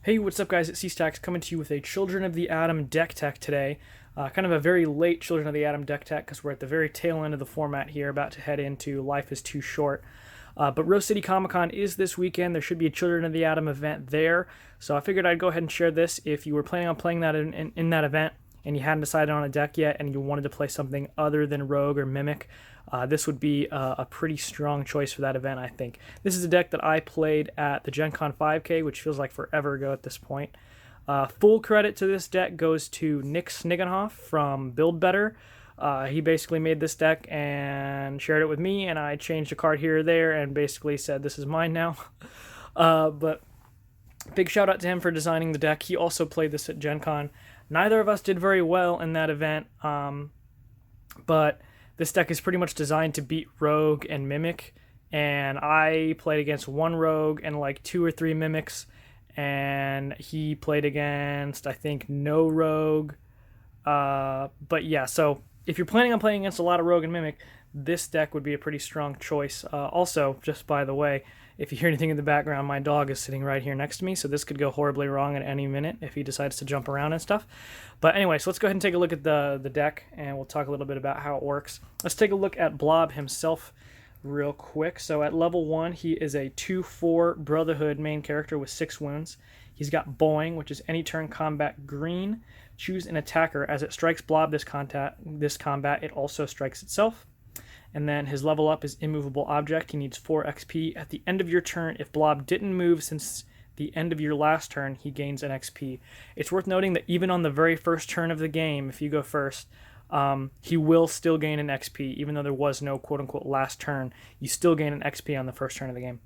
Hey, what's up guys, it's C-Stacks coming to you with a Children of the Atom deck tech today. Kind of a very late Children of the Atom deck tech because we're at the very tail end of the format here, about to head into Life is Too Short. But Rose City Comic Con is this weekend. There should be a Children of the Atom event there, so I figured I'd go ahead and share this. If you were planning on playing that in that event and you hadn't decided on a deck yet and you wanted to play something other than Rogue or Mimic, this would be a pretty strong choice for that event, I think. This is a deck that I played at the Gen Con 5K, which feels like forever ago at this point. Full credit to this deck goes to Nick Snigenhoff from Build Better. He basically made this deck and shared it with me, and I changed a card here or there and basically said this is mine now. But big shout out to him for designing the deck. He also played this at Gen Con. Neither of us did very well in that event, but this deck is pretty much designed to beat Rogue and Mimic, and I played against one Rogue and like 2 or 3 Mimics, and he played against, I think, no Rogue. But yeah, so if you're planning on playing against a lot of Rogue and Mimic, this deck would be a pretty strong choice. Also, just by the way, if you hear anything in the background, my dog is sitting right here next to me, so this could go horribly wrong at any minute if he decides to jump around and stuff. But anyway, so let's go ahead and take a look at the deck, and we'll talk a little bit about how it works. Let's take a look at Blob himself real quick. So at level 1, he is a 2/4 Brotherhood main character with 6 wounds. He's got Boing, which is any turn combat green. Choose an attacker. As it strikes Blob this combat, it also strikes itself. And then his level up is Immovable Object. He needs 4 XP. At the end of your turn, if Blob didn't move since the end of your last turn, he gains an XP. It's worth noting that even on the very first turn of the game, if you go first, he will still gain an XP. Even though there was no quote-unquote last turn, you still gain an XP on the first turn of the game.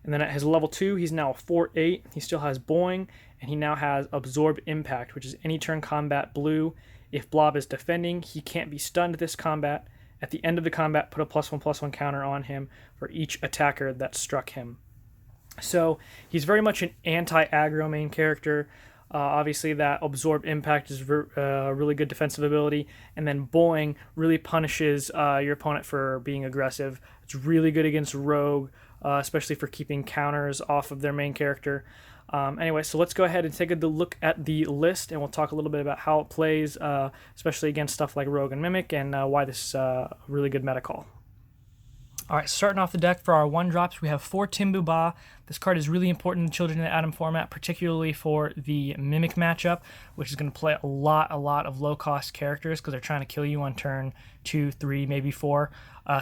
And then at his level 2, he's now a 4/8. He still has Boing, and he now has Absorb Impact, which is any turn combat blue. If Blob is defending, he can't be stunned this combat. At the end of the combat, put a +1/+1 counter on him for each attacker that struck him. So he's very much an anti-aggro main character. Obviously, that Absorb Impact is a really good defensive ability. And then Boing really punishes your opponent for being aggressive. It's really good against Rogue, especially for keeping counters off of their main character. Anyway, so let's go ahead and take a look at the list, and we'll talk a little bit about how it plays, especially against stuff like Rogue and Mimic, and why this is a really good meta call. Alright, starting off the deck for our 1-drops, we have 4 Timbu Ba. This card is really important in the Children of the Atom format, particularly for the Mimic matchup, which is going to play a lot of low-cost characters because they're trying to kill you on turn 2, 3, maybe 4.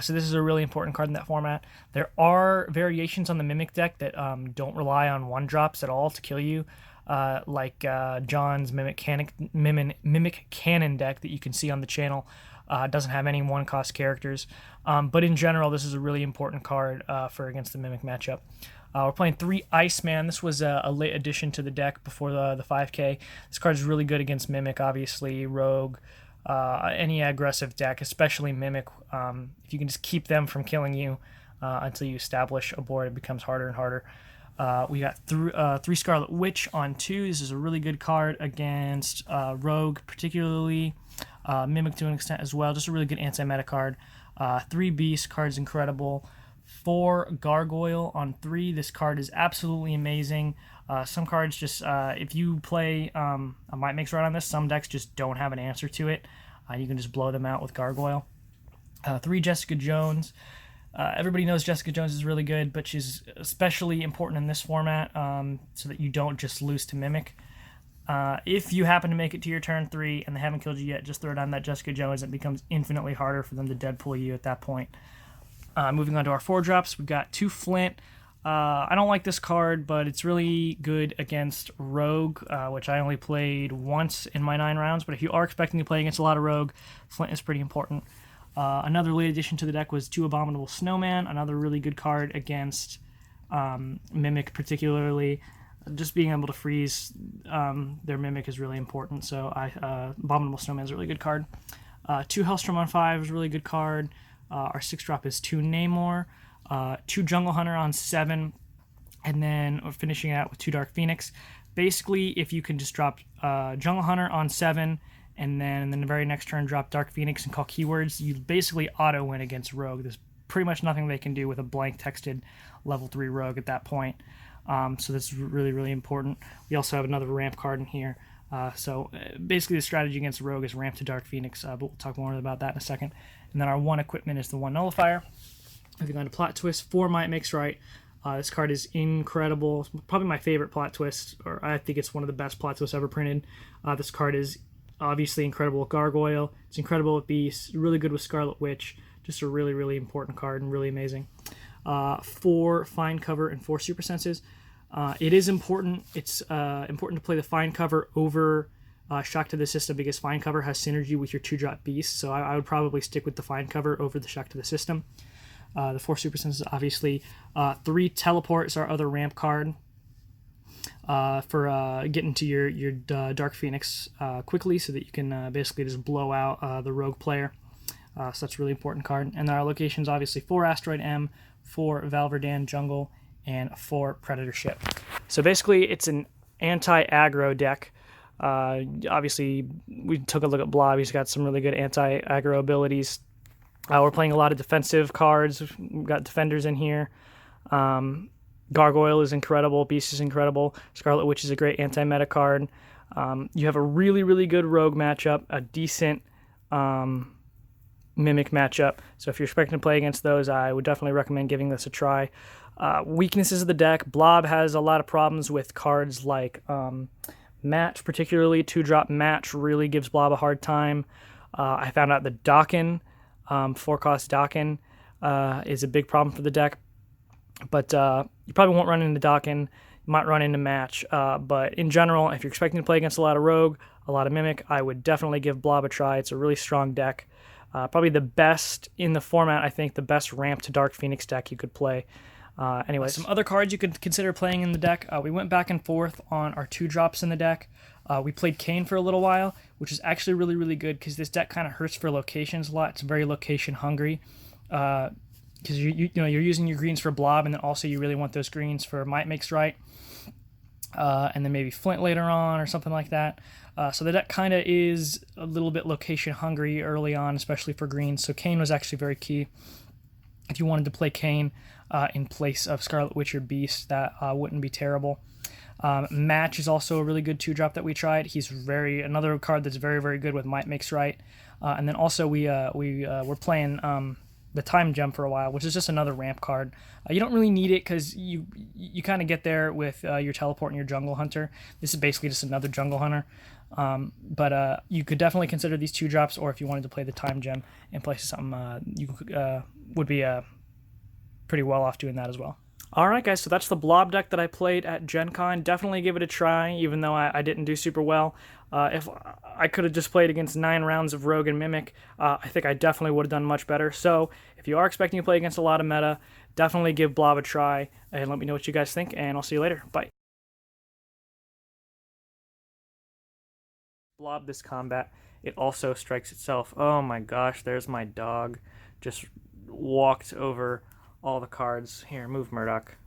So this is a really important card in that format. There are variations on the Mimic deck that don't rely on 1-drops at all to kill you, like John's Mimic Cannon deck that you can see on the channel. Doesn't have any 1-cost characters, but in general, this is a really important card for against the Mimic matchup. We're playing 3 Iceman. This was a late addition to the deck before the 5K. This card is really good against Mimic, obviously, Rogue, any aggressive deck, especially Mimic. If you can just keep them from killing you until you establish a board, it becomes harder and harder. We got 3 Scarlet Witch on 2. This is a really good card against Rogue, particularly Mimic to an extent as well. Just a really good anti-meta card. 3 Beast card's incredible. 4 Gargoyle on 3. This card is absolutely amazing. Some cards just, if you play a Might Makes Right on this, some decks just don't have an answer to it. You can just blow them out with Gargoyle. 3 Jessica Jones. Everybody knows Jessica Jones is really good, but she's especially important in this format so that you don't just lose to Mimic. If you happen to make it to your turn 3 and they haven't killed you yet, just throw down that Jessica Jones. It becomes infinitely harder for them to Deadpool you at that point. Moving on to our 4-drops, we've got 2 Flint. I don't like this card, but it's really good against Rogue, which I only played once in my 9 rounds. But if you are expecting to play against a lot of Rogue, Flint is pretty important. Another late addition to the deck was 2 Abominable Snowman, another really good card against Mimic particularly. Just being able to freeze their Mimic is really important, so Abominable Snowman is a really good card. 2 Hellstrom on 5 is a really good card. Our 6-drop is 2 Namor, 2 Jungle Hunter on 7, and then we're finishing it out with 2 Dark Phoenix. Basically, if you can just drop Jungle Hunter on 7, and then in the very next turn drop Dark Phoenix and call keywords, you basically auto-win against Rogue. There's pretty much nothing they can do with a blank texted level 3 Rogue at that point. So that's really, really important. We also have another ramp card in here. So basically the strategy against Rogue is ramp to Dark Phoenix, but we'll talk more about that in a second. And then our one equipment is the one Nullifier. Moving on to Plot Twist, 4 Might Makes Right. This card is incredible. Probably my favorite plot twist, or I think it's one of the best plot twists ever printed. This card is obviously incredible with Gargoyle. It's incredible with Beast. Really good with Scarlet Witch. Just a really, really important card and really amazing. 4 Fine Cover and 4 Super Senses. It is important. It's important to play the Fine Cover over Shock to the System because Fine Cover has synergy with your 2-drop Beast. So I would probably stick with the Fine Cover over the Shock to the System. The 4 Super Senses, obviously. 3 Teleport is our other ramp card for getting to your Dark Phoenix quickly so that you can basically just blow out the Rogue player. So that's a really important card. And then our locations, obviously, 4 Asteroid M, 4 Val Verdan Jungle, and 4 Predator Ship. So basically, it's an anti-aggro deck. Obviously, we took a look at Blob. He's got some really good anti-aggro abilities. We're playing a lot of defensive cards. We've got defenders in here. Gargoyle is incredible. Beast is incredible. Scarlet Witch is a great anti-meta card. You have a really, really good Rogue matchup, a decent Mimic matchup. So if you're expecting to play against those, I would definitely recommend giving this a try. Weaknesses of the deck. Blob has a lot of problems with cards like Match, particularly 2-drop Match really gives Blob a hard time. I found out the Dokken, 4-cost Dokken is a big problem for the deck. But you probably won't run into Dokken. You might run into Match. But in general, if you're expecting to play against a lot of Rogue, a lot of Mimic, I would definitely give Blob a try. It's a really strong deck. Probably the best in the format, I think, the best ramp to Dark Phoenix deck you could play. Anyway, some other cards you could consider playing in the deck. We went back and forth on our 2-drops in the deck. We played Kane for a little while, which is actually really, really good because this deck kind of hurts for locations a lot. It's very location hungry because you're using your greens for Blob, and then also you really want those greens for Might Makes Right, and then maybe Flint later on or something like that. So the deck kind of is a little bit location hungry early on, especially for greens. So Kane was actually very key. If you wanted to play Kane in place of Scarlet Witch or Beast, that wouldn't be terrible. Match is also a really good 2-drop that we tried. He's another card that's very, very good with Might Makes Right. And then also we were playing the Time Gem for a while, which is just another ramp card. You don't really need it because you kind of get there with your Teleport and your Jungle Hunter. This is basically just another Jungle Hunter. But you could definitely consider these 2-drops, or if you wanted to play the Time Gem and play something, you would be pretty well off doing that as well. Alright guys, so that's the Blob deck that I played at Gen Con. Definitely give it a try, even though I didn't do super well. If I could have just played against 9 rounds of Rogue and Mimic, I think I definitely would have done much better. So if you are expecting to play against a lot of meta, definitely give Blob a try, and let me know what you guys think, and I'll see you later. Bye. Blob this combat, it also strikes itself. Oh my gosh, there's my dog. Just walked over all the cards. Here, move, Murdoch.